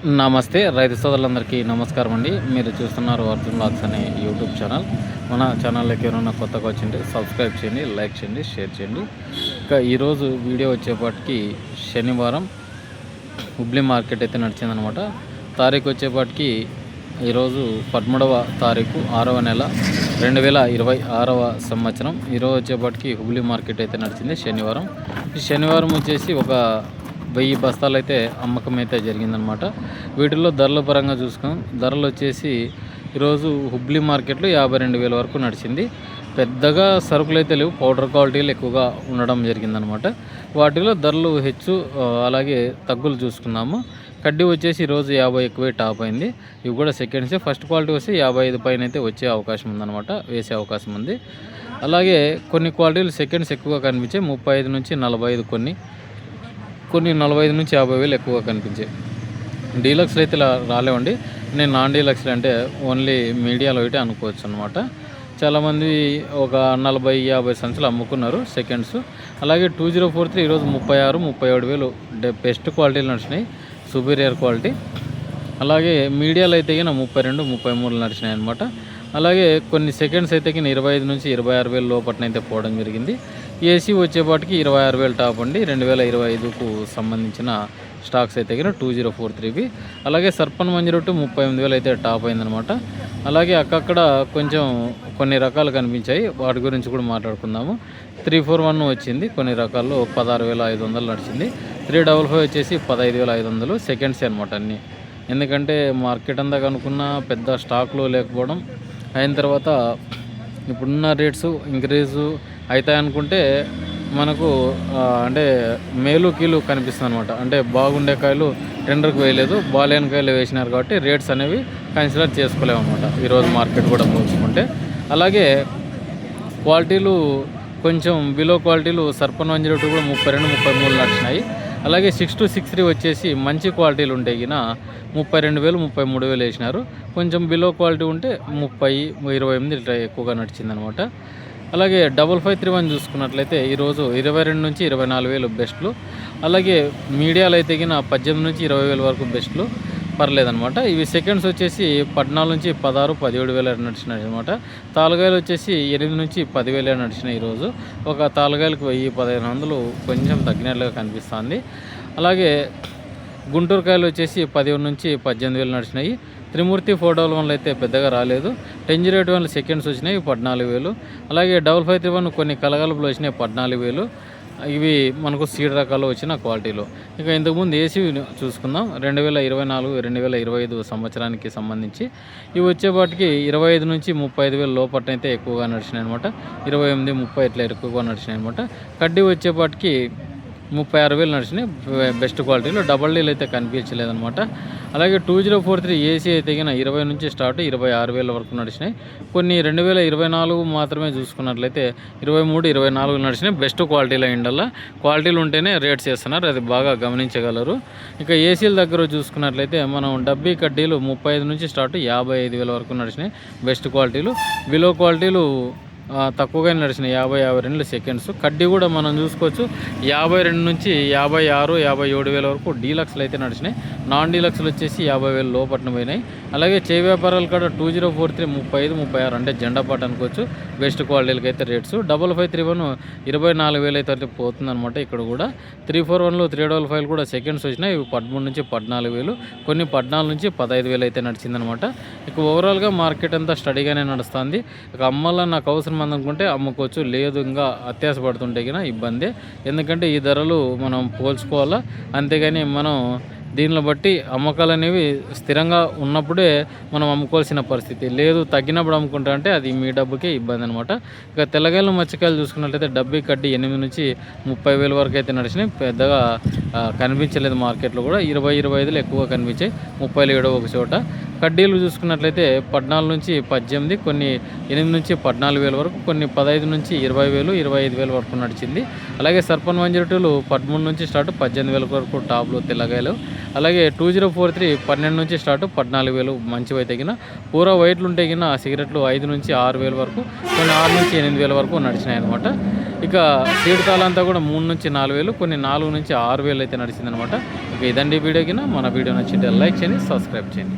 నమస్తే రైతు సోదరులందరికీ నమస్కారం అండి. మీరు చూస్తున్నారు అర్జున్ వ్లాగ్స్ అనే యూట్యూబ్ ఛానల్. మన ఛానల్లోకి ఎవరైనా కొత్తగా వచ్చింటే సబ్స్క్రైబ్ చేయండి, లైక్ చేయండి, షేర్ చేయండి. ఇంకా ఈరోజు వీడియో వచ్చేపాటికి శనివారం హుబ్లీ మార్కెట్ అయితే నడిచిందనమాట. తారీఖు వచ్చేపాటికి ఈరోజు 13వ తారీఖు 6వ నెల 2026వ సంవత్సరం. ఈరోజు వచ్చేపాటికి హుబ్లీ మార్కెట్ అయితే నడిచింది శనివారం. ఈ శనివారం వచ్చేసి ఒక 1000 బస్తాలు అయితే అమ్మకం అయితే జరిగిందనమాట. వీటిల్లో ధరల పరంగా చూసుకున్నాం. ధరలు వచ్చేసి ఈరోజు హుబ్లీ మార్కెట్లో 52,000 వరకు నడిచింది. పెద్దగా సరుకులు అయితే లేవు, పౌడర్ క్వాలిటీలు ఎక్కువగా ఉండడం జరిగిందనమాట. వాటిలో ధరలు హెచ్చు అలాగే తగ్గులు చూసుకున్నాము. కడ్డీ వచ్చేసి ఈరోజు 50 ఎక్కువే టాప్ అయింది. ఇవి కూడా సెకండ్సే. ఫస్ట్ క్వాలిటీ వస్తే 55 పైన అయితే వచ్చే అవకాశం ఉందన్నమాట, వేసే అవకాశం ఉంది. అలాగే కొన్ని క్వాలిటీలు సెకండ్స్ ఎక్కువగా కనిపించాయి, 35 నుంచి 45, కొన్ని 45 నుంచి 50,000 ఎక్కువగా కనిపించాయి. డీలక్స్లు అయితే రాలేవండి. నేను నాన్ డీలక్స్లు అంటే ఓన్లీ మీడియాలో అయితే అనుకోవచ్చు అనమాట. చాలామంది ఒక 40-50 సంచులు అమ్ముకున్నారు సెకండ్స్. అలాగే 2043 ఈరోజు 36-37,000 బెస్ట్ క్వాలిటీలు నడిచినాయి, సుపీరియర్ క్వాలిటీ. అలాగే మీడియాలో అయితే 32-33 నడిచినాయి అనమాట. అలాగే కొన్ని సెకండ్స్ అయితే 25 నుంచి 26,000 లోపట్నైతే పోవడం జరిగింది. ఏసీ వచ్చేపాటికి 26,000 టాప్ అండి. 2025కు సంబంధించిన స్టాక్స్ అయితే 2043వి. అలాగే సర్పన్ మంజరొట్టు 38,000 అయితే టాప్ అయిందనమాట. అలాగే అక్కక్కడ కొంచెం కొన్ని రకాలు కనిపించాయి, వాటి గురించి కూడా మాట్లాడుకుందాము. 341 వచ్చింది, కొన్ని రకాల్లో 16,500 నడిచింది. 355 వచ్చేసి 15,500 సెకండ్సే అనమాట అన్నీ. ఎందుకంటే మార్కెట్ అంతా కనుక్కున్న పెద్ద స్టాక్లో లేకపోవడం అయిన తర్వాత ఇప్పుడున్న రేట్స్ ఇంక్రీజు అవుతాయి అనుకుంటే మనకు అంటే మేలు కీలు కనిపిస్తుంది అనమాట. అంటే బాగుండే కాయలు టెండర్కి వేయలేదు, బాలేని కాయలు వేసినారు కాబట్టి రేట్స్ అనేవి కన్సిడర్ చేసుకోలేము అనమాట ఈరోజు మార్కెట్ కూడా పోల్చుకుంటే. అలాగే క్వాలిటీలు కొంచెం బిలో క్వాలిటీలు సర్పన్ 102 కూడా 32-33 నడిచినాయి. అలాగే 6263 వచ్చేసి మంచి క్వాలిటీలు ఉంటే 32,000 33,000 వేసినారు. కొంచెం బిలో క్వాలిటీ ఉంటే 30-28 ఇట్లా ఎక్కువగా నడిచిందనమాట. అలాగే 5531 చూసుకున్నట్లయితే ఈరోజు 22 నుంచి 24,000 బెస్ట్లు. అలాగే మీడియాలో అయితే 18 నుంచి 20,000 వరకు బెస్ట్లు, పర్లేదనమాట. ఇవి సెకండ్స్ వచ్చేసి 14 నుంచి 16-17,000 నడిచినాయి అనమాట. తాలుగాయలు వచ్చేసి 8 నుంచి 10,000 నడిచినాయి ఈరోజు. ఒక తాలుగాయలకు 1000-1500 కొంచెం తగ్గినట్లుగా కనిపిస్తుంది. అలాగే గుంటూరు కాయలు వచ్చేసి 11 నుంచి 18,000 నడిచినాయి. త్రిమూర్తి 411 అయితే పెద్దగా రాలేదు. 1008 సెకండ్స్ వచ్చినాయి 14,000. అలాగే 5531 కొన్ని కలగలుపులు వచ్చినాయి 14,000. ఇవి మనకు సీడ్ రకాల్లో వచ్చిన క్వాలిటీలు. ఇక ఇంతకుముందు ఏసీ చూసుకుందాం. 2024-2025 సంవత్సరానికి సంబంధించి ఇవి వచ్చేపాటికి 25 నుంచి 35,000 లోపట్నైతే ఎక్కువగా నడిచినాయి అనమాట. 28-30 ఇట్లా ఎక్కువగా నడిచినాయి అనమాట. కడ్డీ వచ్చేపాటికి 36,000 నడిచినాయి బెస్ట్ క్వాలిటీలో. డబల్ డీల్ అయితే కనిపించలేదనమాట. అలాగే 2043 ఏసీ అయితే 20 నుంచి స్టార్ట్ 26,000 వరకు నడిచినాయి. కొన్ని 2024 మాత్రమే చూసుకున్నట్లయితే 23-24 నడిచినాయి. బెస్ట్ క్వాలిటీలో ఇండల్లా క్వాలిటీలు ఉంటేనే రేట్స్ చేస్తున్నారు, అది బాగా గమనించగలరు. ఇక ఏసీల దగ్గర చూసుకున్నట్లయితే మనం డబ్బీ కడ్డీలు 35 నుంచి స్టార్ట్ 55,000 వరకు నడిచినాయి బెస్ట్ క్వాలిటీలు. బిలో క్వాలిటీలు తక్కువగానే నడిచినాయి 50-52 సెకండ్స్. కడ్డీ కూడా మనం చూసుకోవచ్చు 52 నుంచి 56-57,000 వరకు డీలక్స్లు అయితే నడిచినాయి. నాన్ డీలక్స్లు వచ్చేసి 50,000 లోపట్న పోయినాయి. అలాగే చేయి వ్యాపారాలు కూడా 2043 35-36 అంటే జెండా పాట అనుకోవచ్చు బెస్ట్ క్వాలిటీలకి అయితే రేట్స్. 5531 24,000 అయితే పోతుందన్నమాట. ఇక్కడ కూడా 341 355 కూడా సెకండ్స్ వచ్చినాయి. ఇవి 13 నుంచి 14,000, కొన్ని 14 నుంచి 15,000 అయితే నడిచిందనమాట. ఇక ఓవరాల్గా మార్కెట్ అంతా స్టడీగానే నడుస్తుంది. ఇక అమ్మాల నాకు అవసరం అనుకుంటే అమ్ముకోవచ్చు, లేదు ఇంకా అత్యాస పడుతుంటే ఇబ్బంది. ఎందుకంటే ఈ ధరలు మనం పోల్చుకోవాలా, అంతేగాని మనం దీనిని బట్టి అమ్మకాలు అనేవి స్థిరంగా ఉన్నప్పుడే మనం అమ్ముకోవాల్సిన పరిస్థితి లేదు. తగ్గినప్పుడు అమ్ముకుంటా అంటే అది మీ డబ్బుకే ఇబ్బంది అనమాట. ఇక తెల్లగాయలు మచ్చకాయలు చూసుకున్నట్లయితే డబ్బీ కడ్డీ 8 నుంచి 30,000 వరకు అయితే నడిచినాయి. పెద్దగా కనిపించలేదు మార్కెట్లో కూడా. 20-25 ఎక్కువగా కనిపించాయి, 30,000 ఒక చోట. కడ్డీలు చూసుకున్నట్లయితే 14 నుంచి 18, కొన్ని 8 నుంచి 14,000 వరకు, కొన్ని 15 నుంచి 20,000 25,000 వరకు నడిచింది. అలాగే సర్పన్ 102 13 నుంచి స్టార్ట్ 18,000 వరకు టాప్లు తెల్లగాయలు. అలాగే 2043 12 నుంచి స్టార్ట్ 14,000 మంచివి తగిన. పూరా వైట్లు ఉంటే సిగరెట్లు 5 నుంచి 6,000 వరకు, కొన్ని 6 నుంచి 8,000 వరకు నడిచినాయి అనమాట. ఇక సీడ్ తాళంతా కూడా 3 నుంచి 4 వేలు, కొన్ని 4 నుంచి 6 వేలు అయితే నడిచిందనమాట. ఇక ఇదండి వీడియో కింద. మన వీడియో నచ్చితే లైక్ చేయండి, సబ్స్క్రైబ్ చేయండి.